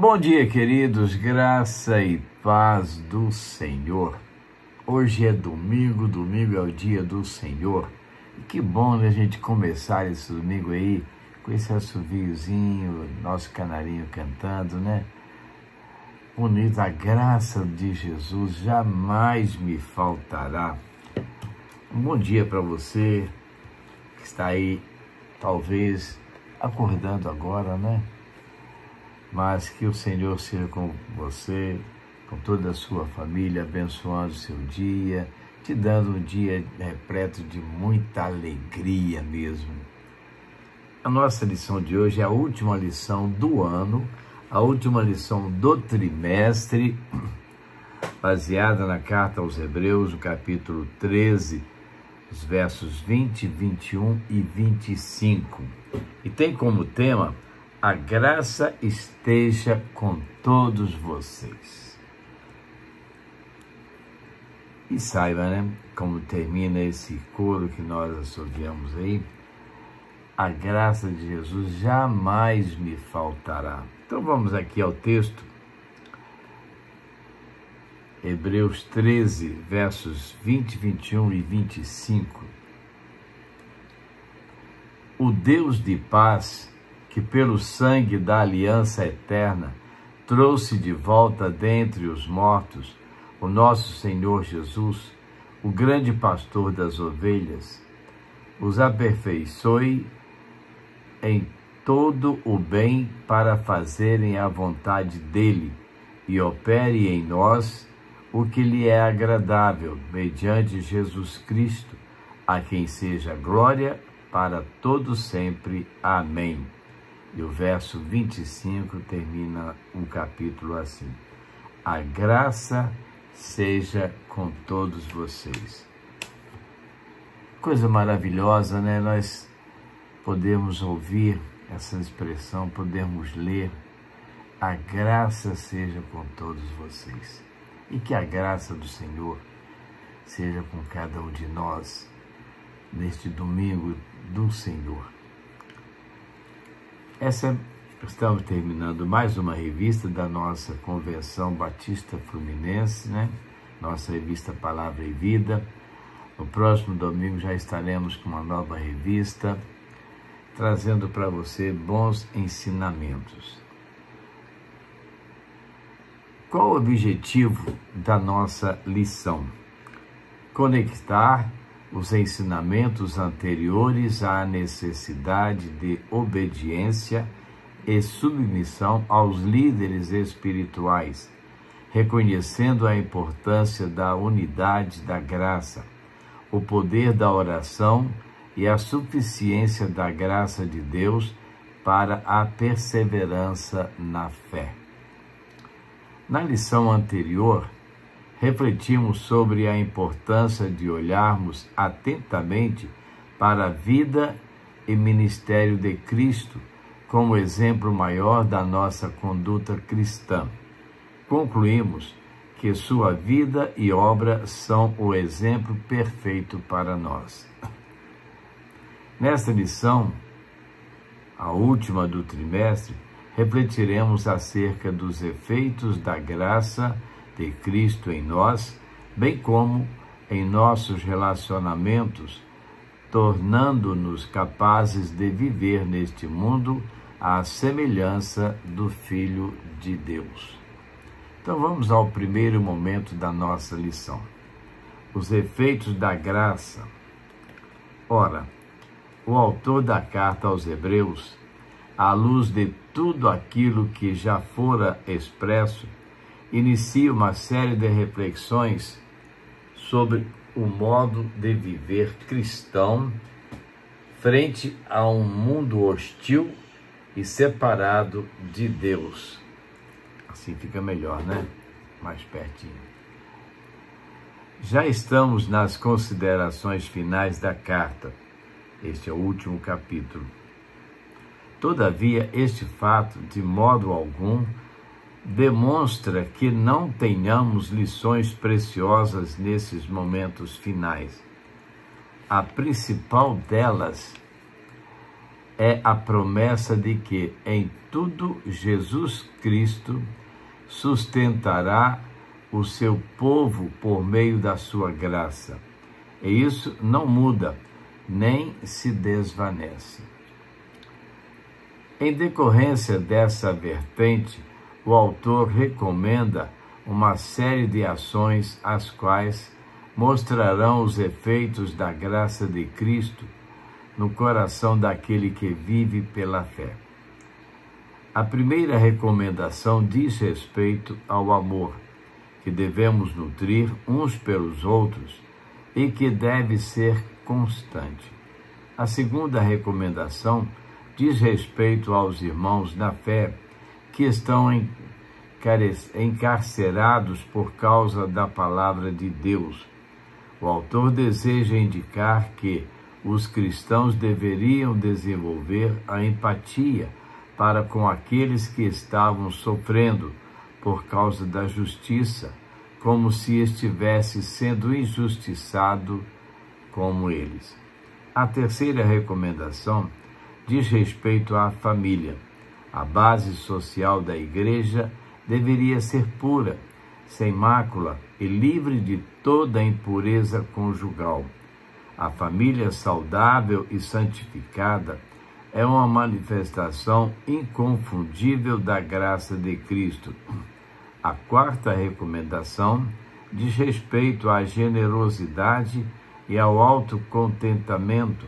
Bom dia, queridos, graça e paz do Senhor. Hoje é domingo, domingo é o dia do Senhor. E que bom, né, a gente começar esse domingo aí com esse assoviozinho, nosso canarinho cantando, né? Bonito, a graça de Jesus jamais me faltará. Um bom dia para você que está aí, talvez acordando agora, né? Mas que o Senhor seja com você, com toda a sua família, abençoando o seu dia, te dando um dia repleto de muita alegria mesmo. A nossa lição de hoje é a última lição do ano, a última lição do trimestre, baseada na carta aos Hebreus, no capítulo 13, os versos 20, 21 e 25. E tem como tema: a graça esteja com todos vocês. E saiba, né, como termina esse coro que nós assoviamos aí: a graça de Jesus jamais me faltará. Então vamos aqui ao texto. Hebreus 13, versos 20, 21 e 25. O Deus de paz, que pelo sangue da aliança eterna trouxe de volta dentre os mortos o nosso Senhor Jesus, o grande pastor das ovelhas, os aperfeiçoe em todo o bem para fazerem a vontade dele e opere em nós o que lhe é agradável, mediante Jesus Cristo, a quem seja glória para todo sempre. Amém. E o verso 25 termina o capítulo assim: a graça seja com todos vocês. Coisa maravilhosa, né? Nós podemos ouvir essa expressão, podemos ler: a graça seja com todos vocês. E que a graça do Senhor seja com cada um de nós neste domingo do Senhor. Estamos terminando mais uma revista da nossa Convenção Batista Fluminense, né? Nossa revista Palavra e Vida. No próximo domingo já estaremos com uma nova revista, trazendo para você bons ensinamentos. Qual o objetivo da nossa lição? Conectar os ensinamentos anteriores à necessidade de obediência e submissão aos líderes espirituais, reconhecendo a importância da unidade da graça, o poder da oração e a suficiência da graça de Deus para a perseverança na fé. Na lição anterior, refletimos sobre a importância de olharmos atentamente para a vida e ministério de Cristo como exemplo maior da nossa conduta cristã. Concluímos que sua vida e obra são o exemplo perfeito para nós. Nesta lição, a última do trimestre, refletiremos acerca dos efeitos da graça de Cristo em nós, bem como em nossos relacionamentos, tornando-nos capazes de viver neste mundo à semelhança do Filho de Deus. Então vamos ao primeiro momento da nossa lição: os efeitos da graça. Ora, o autor da carta aos Hebreus, à luz de tudo aquilo que já fora expresso, inicia uma série de reflexões sobre o modo de viver cristão frente a um mundo hostil e separado de Deus. Assim fica melhor, né? Mais pertinho. Já estamos nas considerações finais da carta. Este é o último capítulo. Todavia, este fato, de modo algum, demonstra que não tenhamos lições preciosas nesses momentos finais. A principal delas é a promessa de que em tudo Jesus Cristo sustentará o seu povo por meio da sua graça. E isso não muda, nem se desvanece. Em decorrência dessa vertente, o autor recomenda uma série de ações as quais mostrarão os efeitos da graça de Cristo no coração daquele que vive pela fé. A primeira recomendação diz respeito ao amor, que devemos nutrir uns pelos outros e que deve ser constante. A segunda recomendação diz respeito aos irmãos na fé que estão encarcerados por causa da palavra de Deus. O autor deseja indicar que os cristãos deveriam desenvolver a empatia para com aqueles que estavam sofrendo por causa da justiça, como se estivesse sendo injustiçado como eles. A terceira recomendação diz respeito à família. A base social da igreja deveria ser pura, sem mácula e livre de toda impureza conjugal. A família saudável e santificada é uma manifestação inconfundível da graça de Cristo. A quarta recomendação diz respeito à generosidade e ao autocontentamento.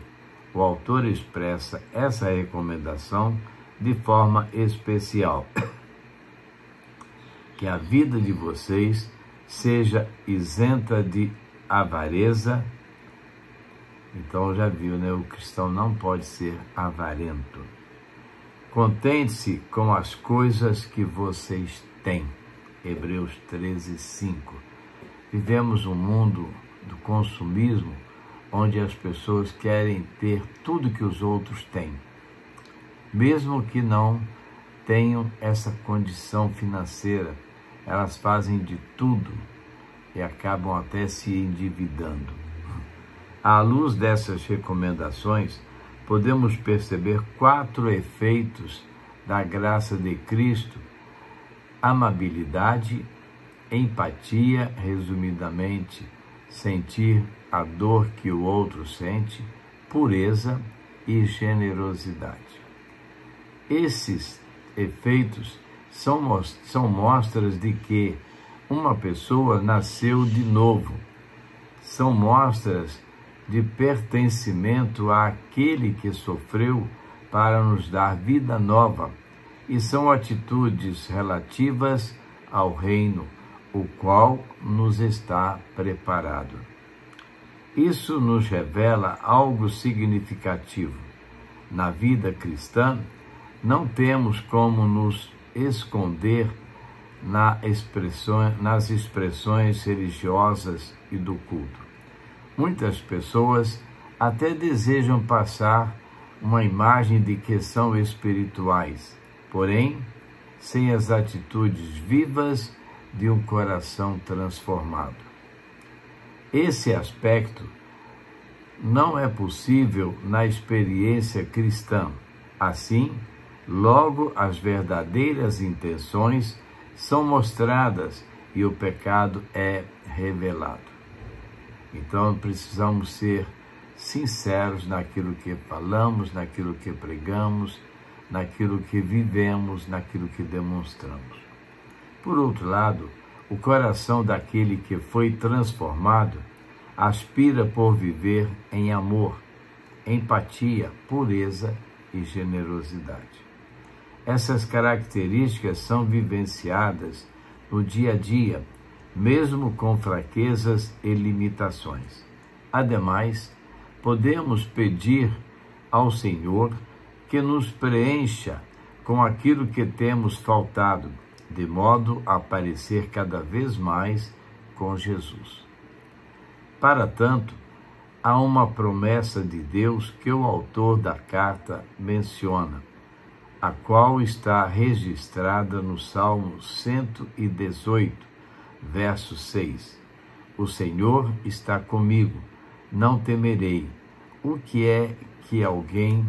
O autor expressa essa recomendação de forma especial. Que a vida de vocês seja isenta de avareza. Então já viu, né? O cristão não pode ser avarento. Contente-se com as coisas que vocês têm. Hebreus 13:5. Vivemos um mundo do consumismo, onde as pessoas querem ter tudo que os outros têm, mesmo que não tenham essa condição financeira. Elas fazem de tudo e acabam até se endividando. À luz dessas recomendações, podemos perceber 4 efeitos da graça de Cristo: amabilidade, empatia, resumidamente, sentir a dor que o outro sente, pureza e generosidade. Esses efeitos são mostras de que uma pessoa nasceu de novo. São mostras de pertencimento àquele que sofreu para nos dar vida nova, e são atitudes relativas ao reino, o qual nos está preparado. Isso nos revela algo significativo. Na vida cristã, não temos como nos esconder nas expressões religiosas e do culto. Muitas pessoas até desejam passar uma imagem de que são espirituais, porém, sem as atitudes vivas de um coração transformado. Esse aspecto não é possível na experiência cristã. Assim, logo as verdadeiras intenções são mostradas e o pecado é revelado. Então, precisamos ser sinceros naquilo que falamos, naquilo que pregamos, naquilo que vivemos, naquilo que demonstramos. Por outro lado, o coração daquele que foi transformado aspira por viver em amor, empatia, pureza e generosidade. Essas características são vivenciadas no dia a dia, mesmo com fraquezas e limitações. Ademais, podemos pedir ao Senhor que nos preencha com aquilo que temos faltado, de modo a parecer cada vez mais com Jesus. Para tanto, há uma promessa de Deus que o autor da carta menciona, a qual está registrada no Salmo 118, verso 6. O Senhor está comigo, não temerei. O que é que alguém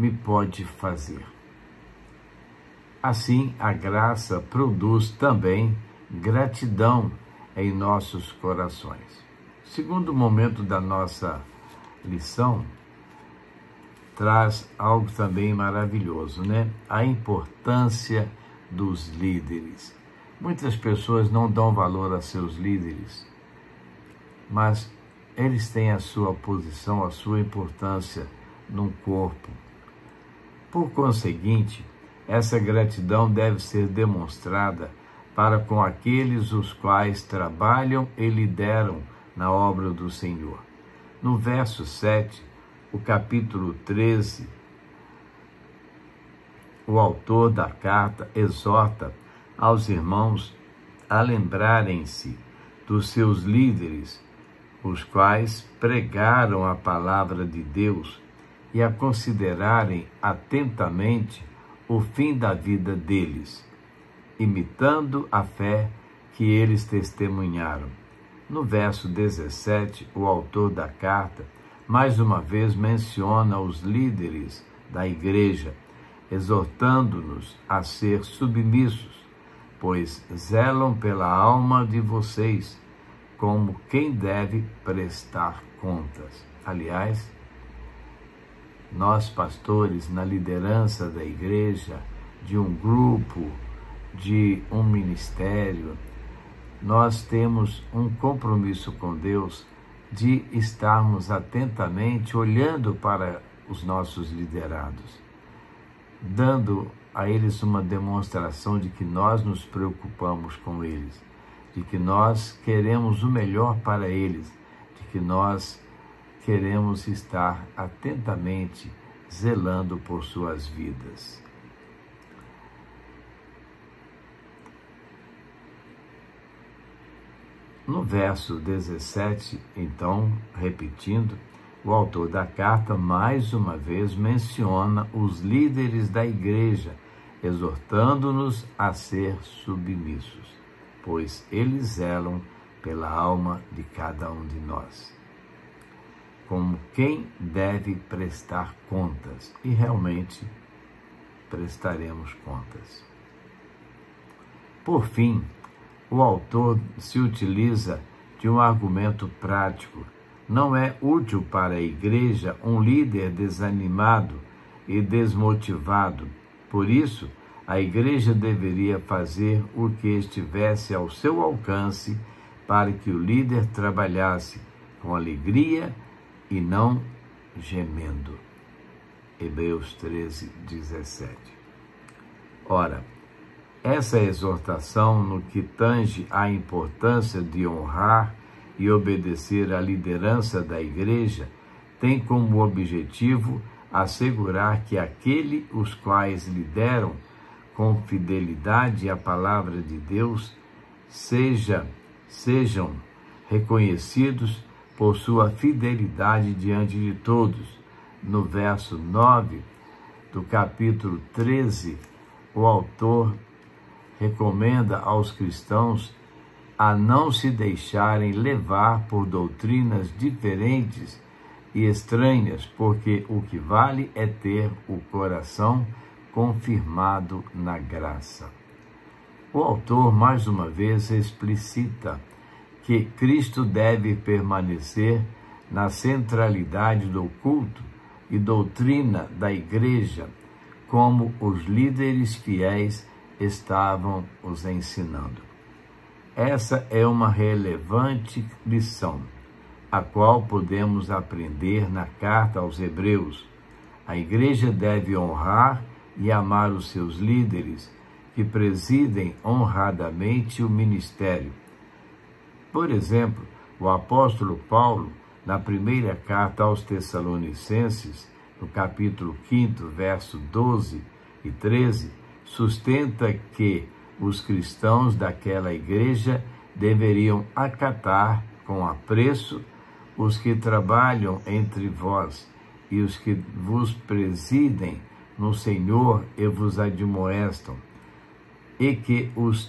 me pode fazer. Assim, a graça produz também gratidão em nossos corações. Segundo momento da nossa lição, traz algo também maravilhoso, né? A importância dos líderes. Muitas pessoas não dão valor a seus líderes, mas eles têm a sua posição, a sua importância num corpo. Por conseguinte, essa gratidão deve ser demonstrada para com aqueles os quais trabalham e lideram na obra do Senhor. No verso 7, o capítulo 13, o autor da carta exorta aos irmãos a lembrarem-se dos seus líderes, os quais pregaram a palavra de Deus, e a considerarem atentamente o fim da vida deles, imitando a fé que eles testemunharam. No verso 17, o autor da carta mais uma vez menciona os líderes da igreja, exortando-nos a ser submissos, pois zelam pela alma de vocês, como quem deve prestar contas. Aliás, nós pastores, na liderança da igreja, de um grupo, de um ministério, nós temos um compromisso com Deus de estarmos atentamente olhando para os nossos liderados, dando a eles uma demonstração de que nós nos preocupamos com eles, de que nós queremos o melhor para eles, de que nós queremos estar atentamente zelando por suas vidas. No verso 17, então, repetindo, o autor da carta mais uma vez menciona os líderes da igreja, exortando-nos a ser submissos, pois eles zelam pela alma de cada um de nós, como quem deve prestar contas, e realmente prestaremos contas. Por fim, o autor se utiliza de um argumento prático. Não é útil para a igreja um líder desanimado e desmotivado. Por isso, a igreja deveria fazer o que estivesse ao seu alcance para que o líder trabalhasse com alegria e não gemendo. Hebreus 13, 17. Ora, essa exortação no que tange à importância de honrar e obedecer à liderança da igreja tem como objetivo assegurar que aqueles os quais lideram com fidelidade à palavra de Deus sejam reconhecidos por sua fidelidade diante de todos. No verso 9 do capítulo 13, o autor recomenda aos cristãos a não se deixarem levar por doutrinas diferentes e estranhas, porque o que vale é ter o coração confirmado na graça. O autor, mais uma vez, explicita que Cristo deve permanecer na centralidade do culto e doutrina da igreja, como os líderes fiéis estavam os ensinando. Essa é uma relevante lição, a qual podemos aprender na carta aos Hebreus. A igreja deve honrar e amar os seus líderes, que presidem honradamente o ministério. Por exemplo, o apóstolo Paulo, na primeira carta aos Tessalonicenses, no capítulo 5, verso 12 e 13, sustenta que os cristãos daquela igreja deveriam acatar com apreço os que trabalham entre vós e os que vos presidem no Senhor e vos admoestam, e que os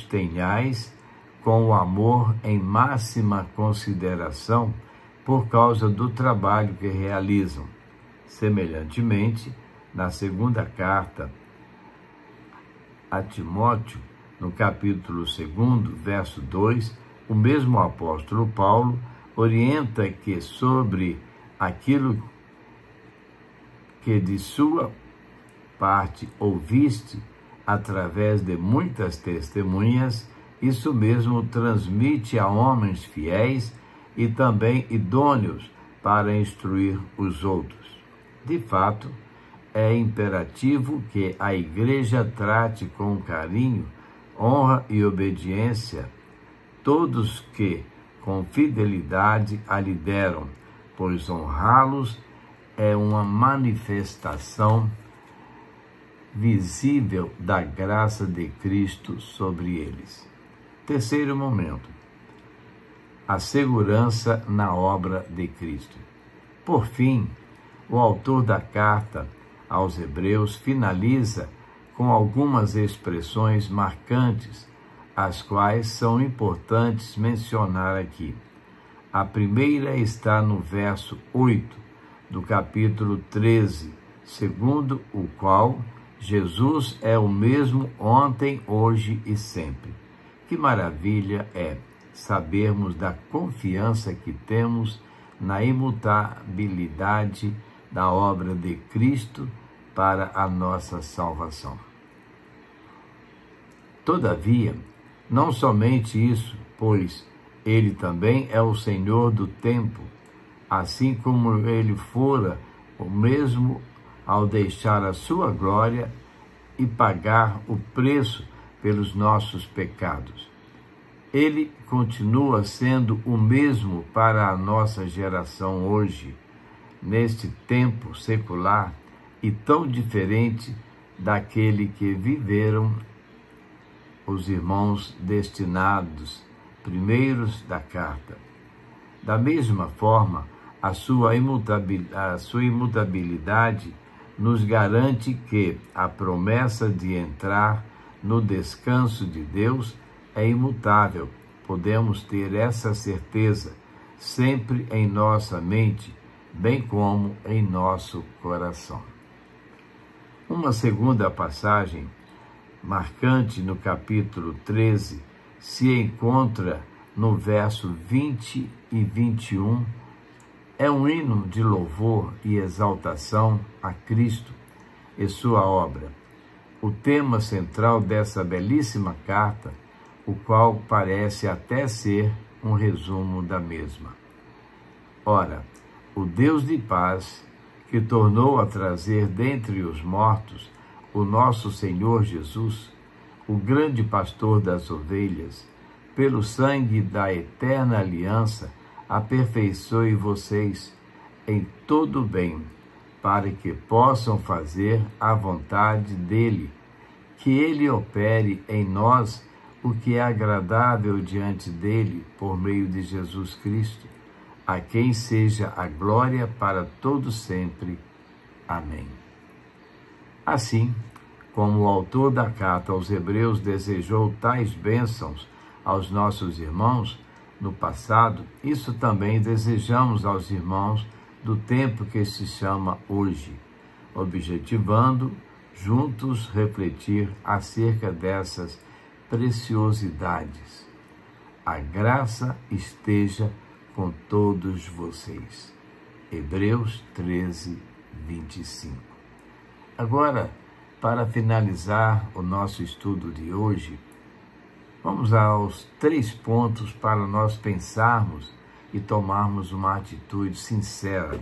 tenhais com o amor em máxima consideração por causa do trabalho que realizam. Semelhantemente, na segunda carta a Timóteo, no capítulo 2, verso 2, o mesmo apóstolo Paulo orienta que sobre aquilo que de sua parte ouviste através de muitas testemunhas, isso mesmo transmite a homens fiéis e também idôneos para instruir os outros. De fato, é imperativo que a Igreja trate com carinho, honra e obediência todos que com fidelidade a lideram, pois honrá-los é uma manifestação visível da graça de Cristo sobre eles. Terceiro momento, a segurança na obra de Cristo. Por fim, o autor da carta aos Hebreus finaliza com algumas expressões marcantes, as quais são importantes mencionar aqui. A primeira está no verso 8 do capítulo 13, segundo o qual Jesus é o mesmo ontem, hoje e sempre. Que maravilha é sabermos da confiança que temos na imutabilidade da obra de Cristo para a nossa salvação. Todavia, não somente isso, pois Ele também é o Senhor do tempo, assim como Ele fora o mesmo ao deixar a sua glória e pagar o preço pelos nossos pecados. Ele continua sendo o mesmo para a nossa geração hoje, neste tempo secular e tão diferente daquele que viveram os irmãos destinados, primeiros da carta. Da mesma forma, a sua imutabilidade nos garante que a promessa de entrar no descanso de Deus é imutável. Podemos ter essa certeza sempre em nossa mente, bem como em nosso coração. Uma segunda passagem marcante no capítulo 13 se encontra no verso 20 e 21. É um hino de louvor e exaltação a Cristo e sua obra, o tema central dessa belíssima carta, o qual parece até ser um resumo da mesma. Ora, o Deus de paz, que tornou a trazer dentre os mortos o nosso Senhor Jesus, o grande pastor das ovelhas, pelo sangue da eterna aliança, aperfeiçoe vocês em todo o bem, para que possam fazer a vontade dele, que ele opere em nós o que é agradável diante dele por meio de Jesus Cristo, a quem seja a glória para todos sempre. Amém. Assim, como o autor da carta aos Hebreus desejou tais bênçãos aos nossos irmãos no passado, isso também desejamos aos irmãos do tempo que se chama hoje, objetivando juntos refletir acerca dessas preciosidades. A graça esteja com todos vocês. Hebreus 13, 25. Agora, para finalizar o nosso estudo de hoje, vamos aos 3 pontos para nós pensarmos e tomarmos uma atitude sincera.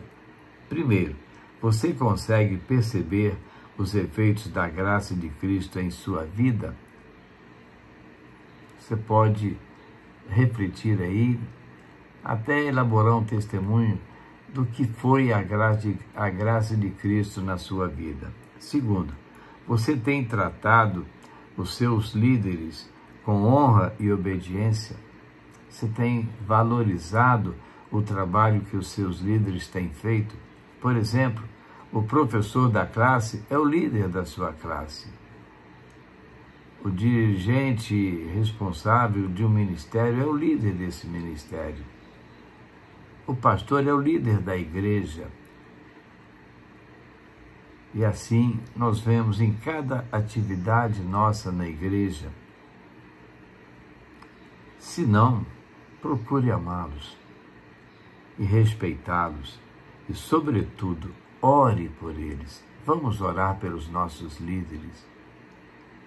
Primeiro, você consegue perceber os efeitos da graça de Cristo em sua vida? Você pode refletir aí, até elaborar um testemunho do que foi a graça de Cristo na sua vida. Segundo, você tem tratado os seus líderes com honra e obediência? Você tem valorizado o trabalho que os seus líderes têm feito? Por exemplo, o professor da classe é o líder da sua classe. O dirigente responsável de um ministério é o líder desse ministério. O pastor é o líder da igreja. E assim nós vemos em cada atividade nossa na igreja. Se não, procure amá-los e respeitá-los e, sobretudo, ore por eles. Vamos orar pelos nossos líderes,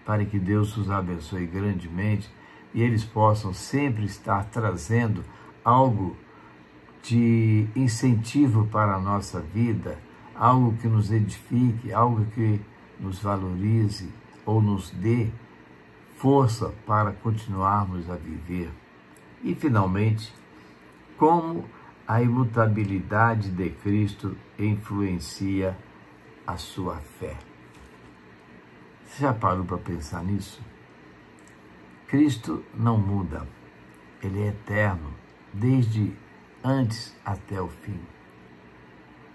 para que Deus os abençoe grandemente e eles possam sempre estar trazendo algo de incentivo para a nossa vida, algo que nos edifique, algo que nos valorize ou nos dê força para continuarmos a viver. E, finalmente, como a imutabilidade de Cristo influencia a sua fé. Você já parou para pensar nisso? Cristo não muda, Ele é eterno, desde antes até o fim.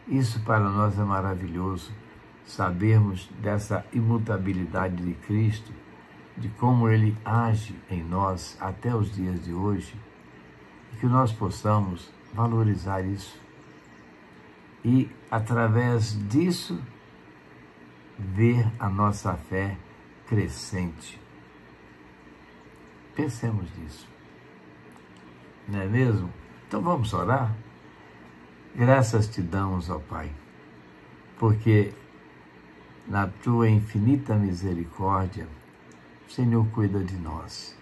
Isso para nós é maravilhoso, sabermos dessa imutabilidade de Cristo, de como Ele age em nós até os dias de hoje, e que nós possamos valorizar isso e, através disso, ver a nossa fé crescente. Pensemos nisso, não é mesmo? Então vamos orar? Graças te damos, ó Pai, porque na tua infinita misericórdia, o Senhor cuida de nós.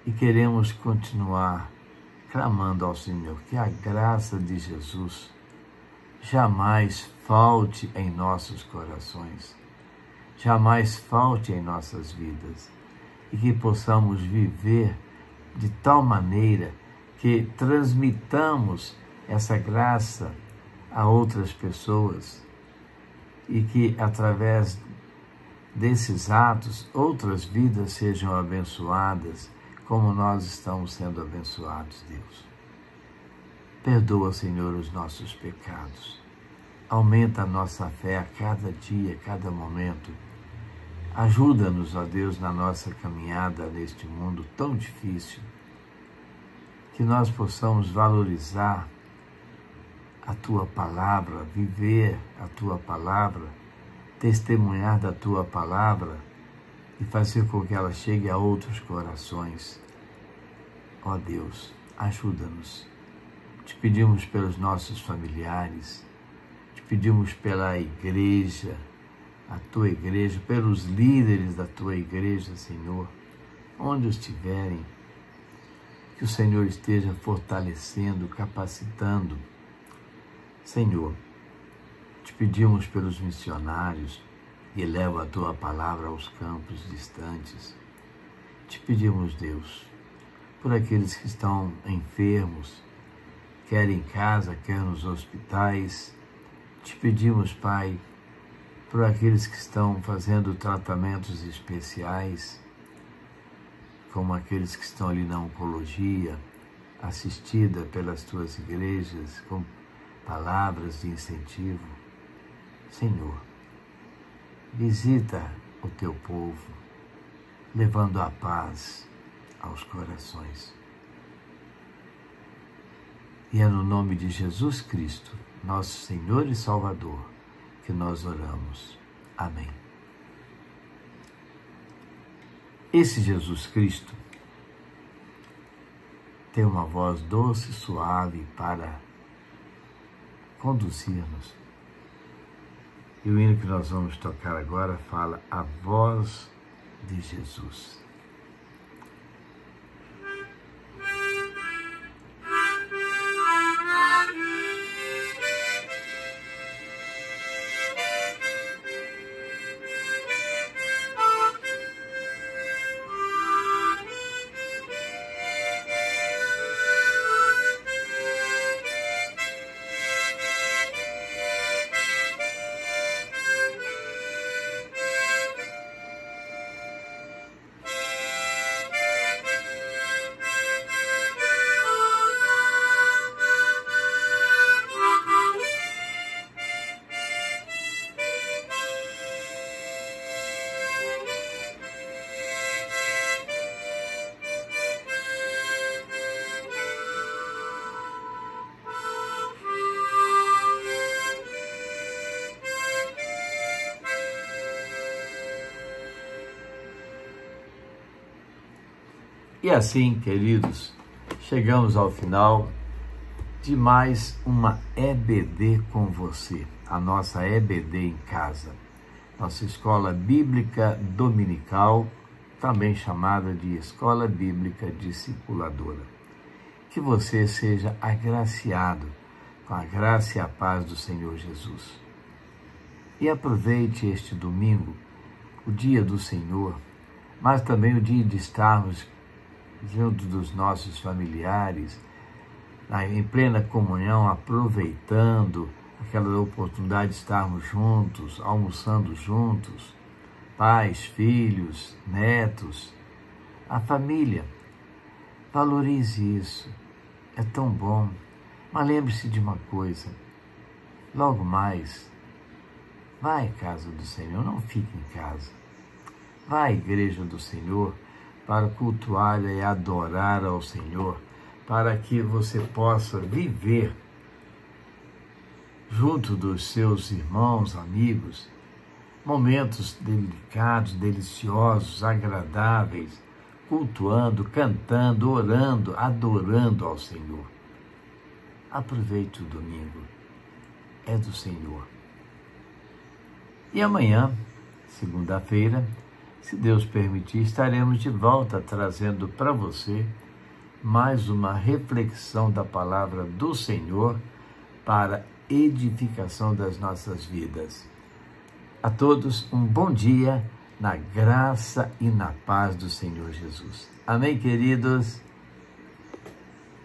E queremos continuar clamando ao Senhor que a graça de Jesus jamais falte em nossos corações, jamais falte em nossas vidas, e que possamos viver de tal maneira que transmitamos essa graça a outras pessoas e que, através desses atos, outras vidas sejam abençoadas, como nós estamos sendo abençoados, Deus. Perdoa, Senhor, os nossos pecados. Aumenta a nossa fé a cada dia, a cada momento. Ajuda-nos, ó Deus, na nossa caminhada neste mundo tão difícil, que nós possamos valorizar a Tua Palavra, viver a Tua Palavra, testemunhar da Tua Palavra e fazer com que ela chegue a outros corações. Ó Deus, ajuda-nos. Te pedimos pelos nossos familiares, te pedimos pela igreja, a Tua igreja, pelos líderes da Tua igreja, Senhor, onde estiverem, que o Senhor esteja fortalecendo, capacitando. Senhor, te pedimos pelos missionários que levam a Tua Palavra aos campos distantes. Te pedimos, Deus, por aqueles que estão enfermos, quer em casa, quer nos hospitais. Te pedimos, Pai, por aqueles que estão fazendo tratamentos especiais, como aqueles que estão ali na oncologia, assistida pelas Tuas igrejas, com palavras de incentivo. Senhor, visita o Teu povo, levando a paz aos corações. E é no nome de Jesus Cristo, nosso Senhor e Salvador, que nós oramos. Amém. Esse Jesus Cristo tem uma voz doce e suave para conduzir-nos. E o hino que nós vamos tocar agora fala a voz de Jesus. E assim, queridos, chegamos ao final de mais uma EBD com você, a nossa EBD em casa, nossa Escola Bíblica Dominical, também chamada de Escola Bíblica Discipuladora. Que você seja agraciado com a graça e a paz do Senhor Jesus. E aproveite este domingo, o dia do Senhor, mas também o dia de estarmos junto dos nossos familiares, em plena comunhão, aproveitando aquela oportunidade de estarmos juntos, almoçando juntos, pais, filhos, netos, a família. Valorize isso, é tão bom. Mas lembre-se de uma coisa, logo mais, vá à casa do Senhor, não fique em casa. Vá à igreja do Senhor para cultuar e adorar ao Senhor, para que você possa viver junto dos seus irmãos, amigos, momentos delicados, deliciosos, agradáveis, cultuando, cantando, orando, adorando ao Senhor. Aproveite o domingo, é do Senhor. E amanhã, segunda-feira, se Deus permitir, estaremos de volta trazendo para você mais uma reflexão da palavra do Senhor para edificação das nossas vidas. A todos um bom dia na graça e na paz do Senhor Jesus. Amém, queridos?